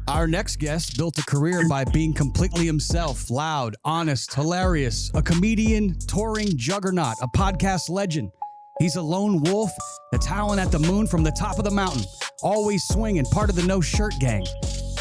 Our next guest built a career by being completely himself, loud, honest, hilarious, a comedian, touring juggernaut, a podcast legend. He's a lone wolf that's howling at the moon from the top of the mountain, always swinging, part of the No Shirt Gang.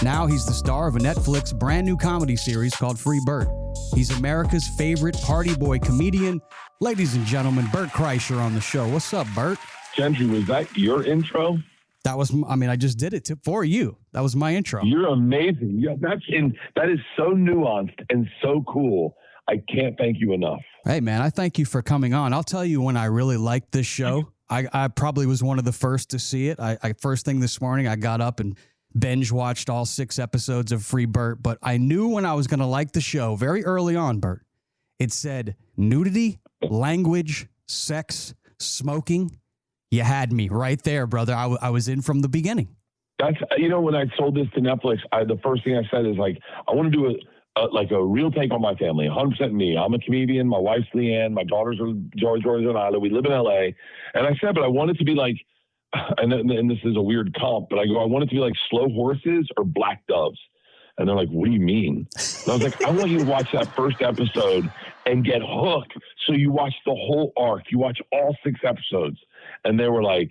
Now he's the star of a Netflix brand new comedy series called Free Bert. He's America's favorite party boy comedian. Ladies and gentlemen, Bert Kreischer on the show. What's up, Bert? Gentry, was that your intro? That was, I just did it for you. That was my intro. You're amazing. Yeah, that is so nuanced and so cool. I can't thank you enough. Hey, man, I thank you for coming on. I'll tell you when I really liked this show. I probably was one of the first to see it. I first thing this morning, I got up and binge watched all 6 episodes of Free Bert. But I knew when I was going to like the show very early on, Bert. It said nudity, language, sex, smoking. You had me right there, brother. I was in from the beginning. That's, when I sold this to Netflix, the first thing I said is like, I want to do a real take on my family, 100% me. I'm a comedian. My wife's Leanne. My daughters are Georgia and Isla. We live in LA. And I said, but I want it to be like, and this is a weird comp, but I want it to be like slow horses or black doves. And they're like, what do you mean? And I was like, I want you to watch that first episode and get hooked. So you watch the whole arc. You watch all 6 episodes. And they were like,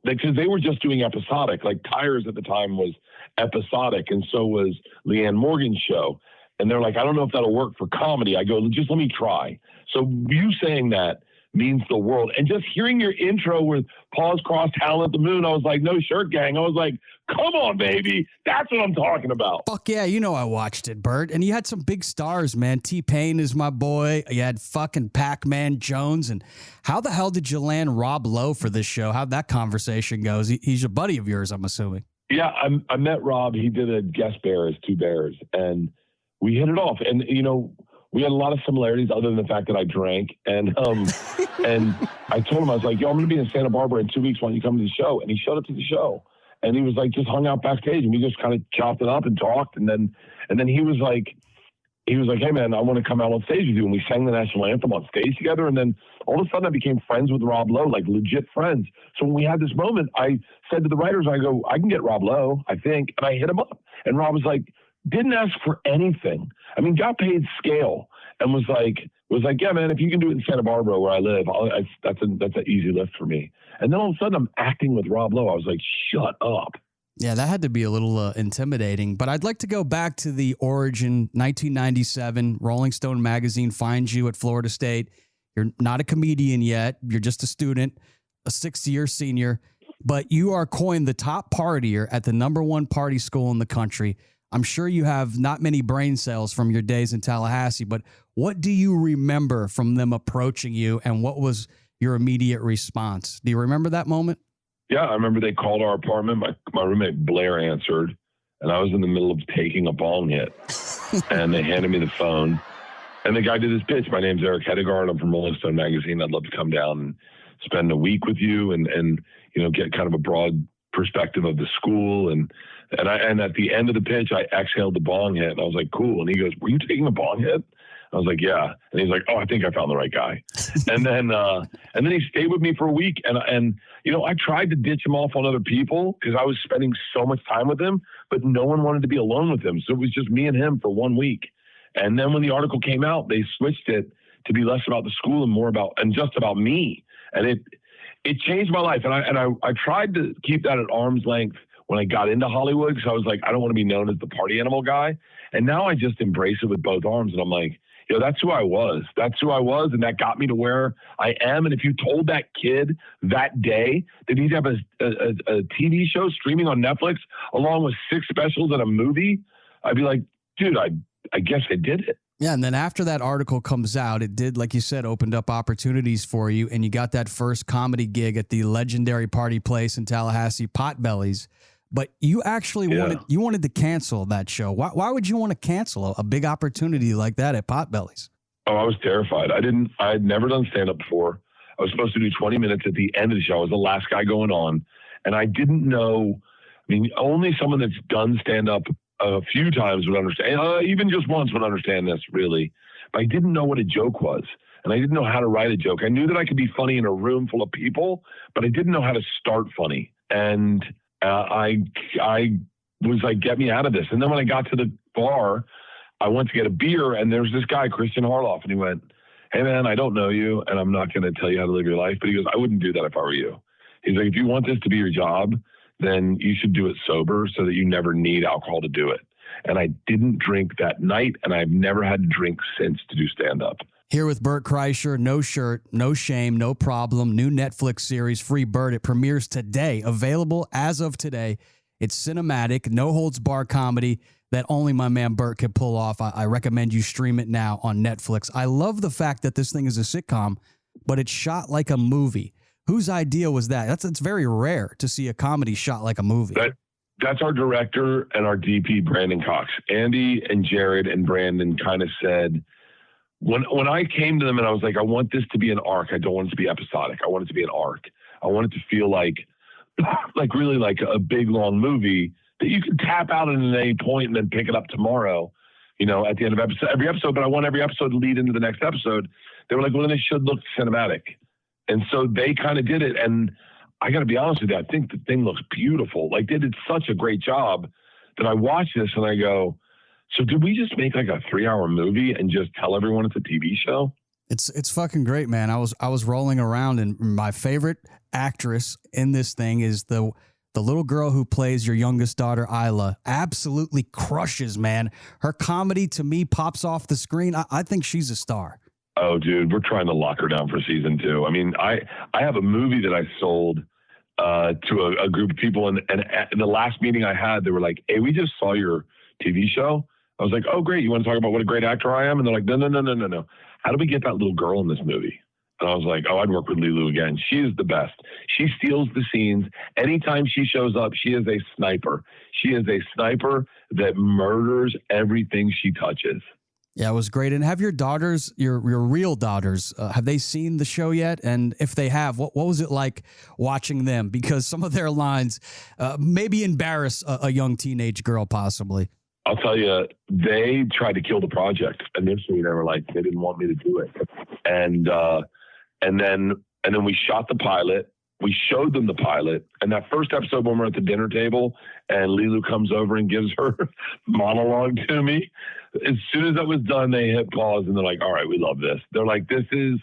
because they were just doing episodic. Like Tires at the time was episodic, and so was Leanne Morgan's show. And they're like, I don't know if that'll work for comedy. I go, just let me try. So you saying that means the world. And just hearing your intro with paws crossed, howling at the moon, I was like, No Shirt Gang. I was like, come on, baby. That's what I'm talking about. Fuck yeah, I watched it, Bert. And you had some big stars, man. T-Pain is my boy. You had fucking Pac-Man Jones. And how the hell did you land Rob Lowe for this show? How'd that conversation go? He's a buddy of yours, I'm assuming. Yeah, I met Rob. He did a guest bear as 2 Bears. And we hit it off. And, we had a lot of similarities other than the fact that I drank. And and I told him, I was like, yo, I'm going to be in Santa Barbara in 2 weeks. Why don't you come to the show? And he showed up to the show. And he was like, just hung out backstage. And we just kind of chopped it up and talked. And then he was like, hey, man, I want to come out on stage with you. And we sang the national anthem on stage together. And then all of a sudden I became friends with Rob Lowe, like legit friends. So when we had this moment, I said to the writers, I go, I can get Rob Lowe, I think. And I hit him up. And Rob was like, didn't ask for anything. Got paid scale and was like, yeah, man, if you can do it in Santa Barbara where I live, that's an easy lift for me. And then all of a sudden I'm acting with Rob Lowe. I was like, shut up. Yeah, that had to be a little intimidating. But I'd like to go back to the origin, 1997, Rolling Stone magazine finds you at Florida State. You're not a comedian yet. You're just a student, a 6th-year senior. But you are coined the top partier at the #1 party school in the country. I'm sure you have not many brain cells from your days in Tallahassee, but what do you remember from them approaching you, and what was your immediate response? Do you remember that moment? Yeah, I remember they called our apartment. My roommate Blair answered, and I was in the middle of taking a bong hit, and they handed me the phone, and the guy did his pitch. My name's Eric Hedegaard. I'm from Rolling Stone magazine. I'd love to come down and spend a week with you and get kind of a broad perspective of the school. And at the end of the pitch, I exhaled the bong hit, and I was like, cool. And he goes, were you taking a bong hit? I was like, yeah. And he's like, oh, I think I found the right guy. and then he stayed with me for a week. And I tried to ditch him off on other people because I was spending so much time with him, but no one wanted to be alone with him. So it was just me and him for 1 week. And then when the article came out, they switched it to be less about the school and more about, and just about me. And it changed my life. And I tried to keep that at arm's length when I got into Hollywood, because I was like, I don't want to be known as the party animal guy. And now I just embrace it with both arms. And I'm like, that's who I was. That's who I was. And that got me to where I am. And if you told that kid that day that he'd have a TV show streaming on Netflix along with 6 specials and a movie, I'd be like, dude, I guess I did it. Yeah, and then after that article comes out, it did, like you said, opened up opportunities for you, and you got that first comedy gig at the legendary party place in Tallahassee, Potbelly's. But you actually wanted to cancel that show. Why would you want to cancel a big opportunity like that at Potbelly's? Oh, I was terrified. I had never done stand-up before. I was supposed to do 20 minutes at the end of the show. I was the last guy going on, and I didn't know. Only someone that's done stand-up a few times would understand, even just once would understand this, really. But I didn't know what a joke was, and I didn't know how to write a joke. I knew that I could be funny in a room full of people, but I didn't know how to start funny. And I was like, get me out of this. And then when I got to the bar, I went to get a beer, and there was this guy, Christian Harloff, and he went, hey, man, I don't know you, and I'm not going to tell you how to live your life. But he goes, I wouldn't do that if I were you. He's like, if you want this to be your job, then you should do it sober so that you never need alcohol to do it. And I didn't drink that night, and I've never had to drink since to do stand-up. Here with Bert Kreischer, No Shirt, No Shame, No Problem, new Netflix series, Free Bert. It premieres today, available as of today. It's cinematic, no-holds-barred comedy that only my man Bert could pull off. I recommend you stream it now on Netflix. I love the fact that this thing is a sitcom, but it's shot like a movie. Whose idea was that? It's very rare to see a comedy shot like a movie. That's our director and our DP, Brandon Cox. Andy and Jared and Brandon kind of said, when I came to them and I was like, I want this to be an arc. I don't want it to be episodic. I want it to be an arc. I want it to feel like really like a big, long movie that you can tap out at any point and then pick it up tomorrow, at the end of every episode. But I want every episode to lead into the next episode. They were like, well, then it should look cinematic. And so they kind of did it. And I got to be honest with you, I think the thing looks beautiful. Like, they did such a great job that I watch this and I go, so did we just make like a 3-hour movie and just tell everyone it's a TV show? It's fucking great, man. I was rolling around, and my favorite actress in this thing is the little girl who plays your youngest daughter, Isla. Absolutely crushes, man. Her comedy to me pops off the screen. I think she's a star. Oh, dude, we're trying to lock her down for season 2. I mean, I have a movie that I sold to a group of people, and in the last meeting I had, they were like, hey, we just saw your TV show. I was like, oh, great. You want to talk about what a great actor I am? And they're like, no. How do we get that little girl in this movie? And I was like, oh, I'd work with Lilu again. She is the best. She steals the scenes. Anytime she shows up, she is a sniper. She is a sniper that murders everything she touches. Yeah, it was great. And have your daughters, your real daughters, have they seen the show yet? And if they have, what was it like watching them? Because some of their lines maybe embarrass a young teenage girl, possibly. I'll tell you, they tried to kill the project. Initially, they were like, they didn't want me to do it. And then we shot the pilot. We showed them the pilot. And that first episode when we're at the dinner table and Lilu comes over and gives her monologue to me, as soon as that was done, they hit pause and they're like, all right, we love this. They're like, this is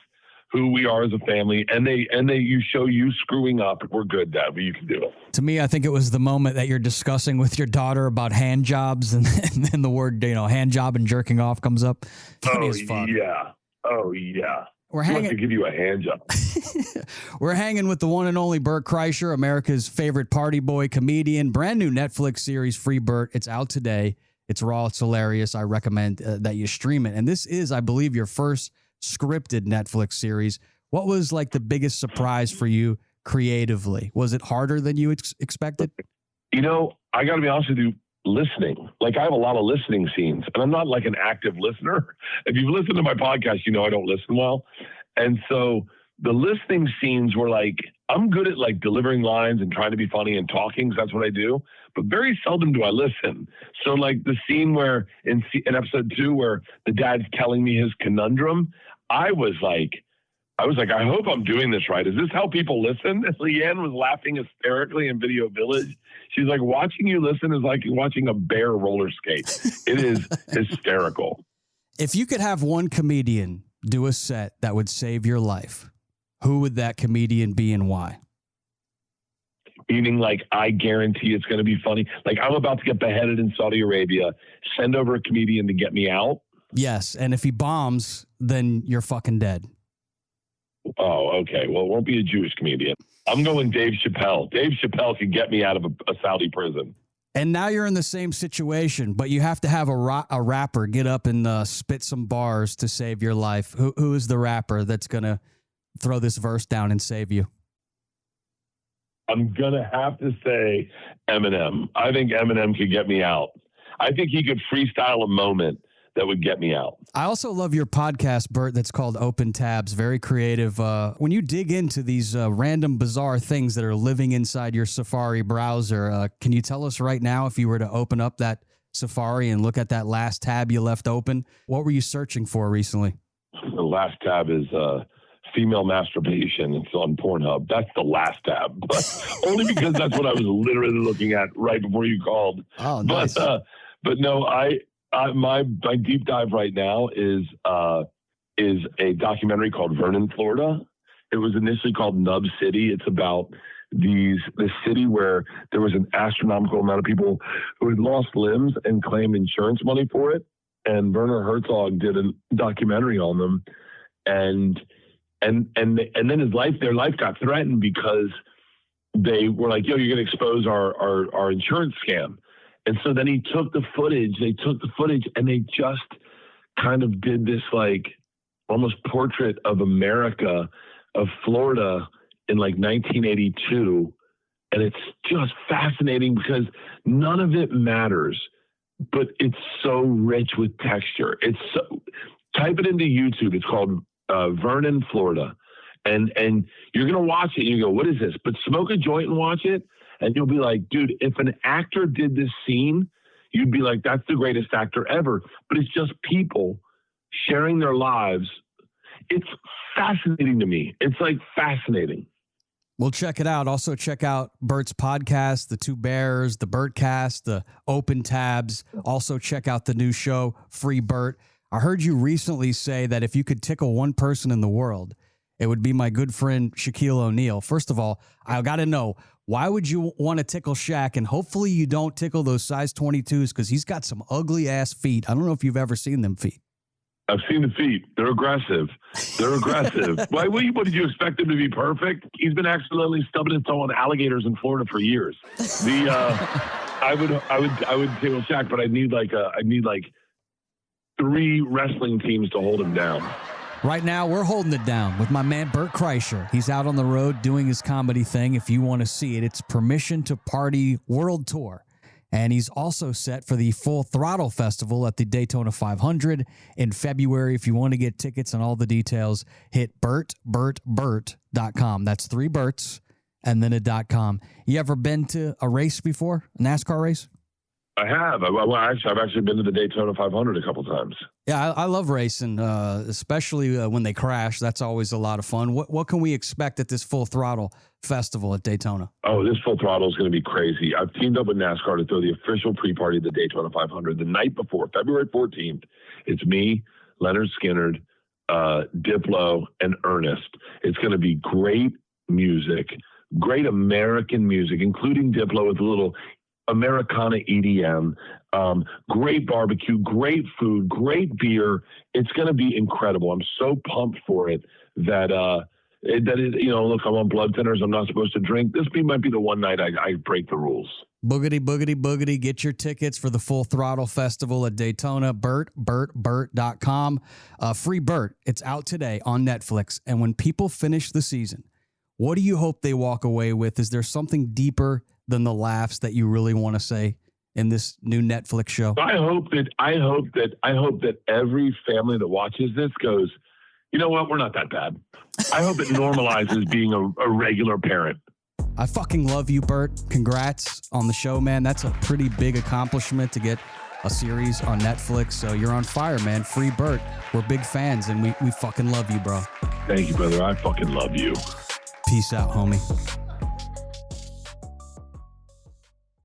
who we are as a family. And you show you screwing up. We're good, Dad, but you can do it. To me, I think it was the moment that you're discussing with your daughter about hand jobs and then the word, hand job and jerking off comes up. Funny as fuck. Yeah. Oh, yeah. We're hanging to give you a hand job. We're hanging with the one and only Bert Kreischer, America's favorite party boy comedian. Brand new Netflix series, Free Bert. It's out today. It's raw. It's hilarious. I recommend that you stream it. And this is, I believe, your first scripted Netflix series. What was like the biggest surprise for you creatively? Was it harder than you expected? I got to be honest with you. Listening. Like, I have a lot of listening scenes, and I'm not like an active listener. If you've listened to my podcast, I don't listen well. And so the listening scenes were like, I'm good at like delivering lines and trying to be funny and talking, because that's what I do. But very seldom do I listen. So like the scene where in episode 2, where the dad's telling me his conundrum, I was like, I hope I'm doing this right. Is this how people listen? And Leanne was laughing hysterically in Video Village. She's like, watching you listen is like watching a bear roller skate. It is hysterical. If you could have one comedian do a set that would save your life, who would that comedian be and why? Meaning, like, I guarantee it's going to be funny. Like, I'm about to get beheaded in Saudi Arabia. Send over a comedian to get me out. Yes, and if he bombs, then you're fucking dead. Oh, okay. Well, it won't be a Jewish comedian. I'm going Dave Chappelle. Dave Chappelle can get me out of a Saudi prison. And now you're in the same situation, but you have to have a rapper get up and spit some bars to save your life. Who is the rapper that's going to throw this verse down and save you? I'm going to have to say Eminem. I think Eminem could get me out. I think he could freestyle a moment that would get me out. I also love your podcast, Bert, that's called Open Tabs. Very creative. When you dig into these random, bizarre things that are living inside your Safari browser, can you tell us right now, if you were to open up that Safari and look at that last tab you left open, what were you searching for recently? The last tab is female masturbation. It's on Pornhub. That's the last tab, but only because that's what I was literally looking at right before you called. Oh, nice. But no, my deep dive right now is a documentary called Vernon, Florida. It was initially called Nub City. It's about this city where there was an astronomical amount of people who had lost limbs and claimed insurance money for it. And Werner Herzog did a documentary on them, and then their life got threatened because they were like, "Yo, you're going to expose our insurance scam." And so then he took the footage. They took the footage and they just kind of did this like almost portrait of America, of Florida in like 1982. And it's just fascinating because none of it matters, but it's so rich with texture. Type it into YouTube. It's called Vernon, Florida. And you're going to watch it and you go, what is this? But smoke a joint and watch it. And you'll be like, dude, if an actor did this scene, you'd be like, that's the greatest actor ever. But it's just people sharing their lives. It's fascinating to me. It's like fascinating. We'll check it out. Also check out Bert's podcast, The Two Bears, the Bertcast, the Open Tabs. Also check out the new show, Free Bert. I heard you recently say that if you could tickle one person in the world, it would be my good friend Shaquille O'Neal. First of all, I got to know, why would you want to tickle Shaq? And hopefully you don't tickle those size 22s because he's got some ugly ass feet. I don't know if you've ever seen them feet. I've seen the feet. They're aggressive. Why? What did you expect him to be perfect? He's been accidentally stubbing his toe on alligators in Florida for years. I would tickle Shaq, but I'd need like 3 wrestling teams to hold him down. Right now, we're holding it down with my man, Bert Kreischer. He's out on the road doing his comedy thing. If you want to see it, it's Permission to Party World Tour. And he's also set for the Full Throttle Festival at the Daytona 500 in February. If you want to get tickets and all the details, hit bertbert.com. That's 3 Berts and then a .com. You ever been to a race before, a NASCAR race? I have. I've actually been to the Daytona 500 a couple times. Yeah, I love racing, especially when they crash. That's always a lot of fun. What can we expect at this Full Throttle Festival at Daytona? Oh, this Full Throttle is going to be crazy. I've teamed up with NASCAR to throw the official pre-party of the Daytona 500 the night before, February 14th. It's me, Leonard Skinnard, Diplo, and Ernest. It's going to be great music, great American music, including Diplo with a little Americana EDM, great barbecue, great food, great beer. It's going to be incredible. I'm so pumped for it that look, I'm on blood thinners. I'm not supposed to drink. This might be the one night I break the rules. Boogity, boogity, boogity. Get your tickets for the Full Throttle Festival at Daytona. Bert.com. Free Bert. It's out today on Netflix. And when people finish the season, what do you hope they walk away with? Is there something deeper than the laughs that you really want to say in this new Netflix show? I hope that every family that watches this goes, you know what? We're not that bad. I hope it normalizes being a regular parent. I fucking love you, Bert. Congrats on the show, man. That's a pretty big accomplishment to get a series on Netflix. So you're on fire, man. Free Bert. We're big fans and we fucking love you, bro. Thank you, brother. I fucking love you. Peace out, homie.